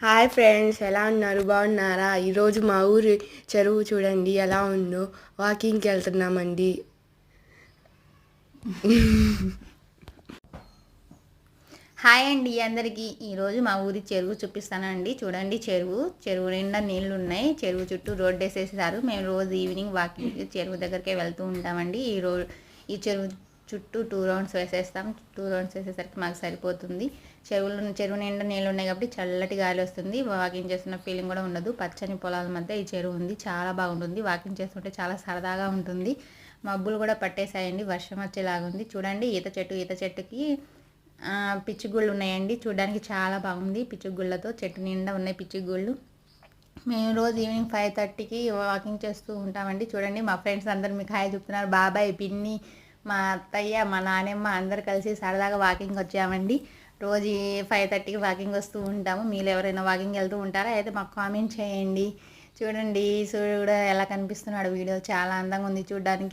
Hi friends, ఎలా ఉన్నారు? బాగున్నారా? ఈరోజు మా ఊరి చెరువు చూడండి ఎలా ఉందో. వాకింగ్కి వెళ్తున్నామండి. హాయ్ అండి అందరికీ. ఈరోజు మా ఊరి చెరువు చూపిస్తానండి. చూడండి, చెరువు నిండా నీళ్లు ఉన్నాయి. చెరువు చుట్టూ రోడ్డు వేసేసారు. మేము రోజు ఈవినింగ్ వాకింగ్ చెరువు దగ్గరికే వెళ్తూ ఉంటామండి. ఈ చెరువు చుట్టూ 2 రౌండ్స్ వేసేస్తాం. 2 రౌండ్స్ వేసేసరికి మాకు సరిపోతుంది. చెరువు నిండా నీళ్ళు ఉన్నాయి కాబట్టి చల్లటి గాలి వస్తుంది. వాకింగ్ చేస్తున్న ఫీలింగ్ కూడా ఉండదు. పచ్చని పొలాల మధ్య ఈ చెరువు ఉంది. చాలా బాగుంటుంది. వాకింగ్ చేస్తుంటే చాలా సరదాగా ఉంటుంది. మబ్బులు కూడా పట్టేసాయండి. వర్షం వచ్చేలాగుంది. చూడండి, ఈత చెట్టుకి పిచ్చిగుళ్ళు ఉన్నాయండి. చూడడానికి చాలా బాగుంది. పిచ్చిగుళ్ళతో చెట్టు నిండా ఉన్నాయి పిచ్చిగుళ్ళు. మేము రోజు ఈవినింగ్ 5:30కి వాకింగ్ చేస్తూ ఉంటామండి. చూడండి, మా ఫ్రెండ్స్ అందరూ మీకు హాయ్ చెప్తున్నారు. బాబాయ్, పిన్ని, మా అత్తయ్య, మా నాన్నమ్మ అందరు కలిసి సరదాగా వాకింగ్ వచ్చామండి. రోజు 5:30కి వాకింగ్ వస్తూ ఉంటాము. మీరు ఎవరైనా వాకింగ్ వెళ్తూ ఉంటారా? అయితే మాకు కామెంట్ చేయండి. చూడండి, సూర్యుడు కూడా ఎలా కనిపిస్తున్నాడు. వీడియో చాలా అందంగా ఉంది చూడడానికి.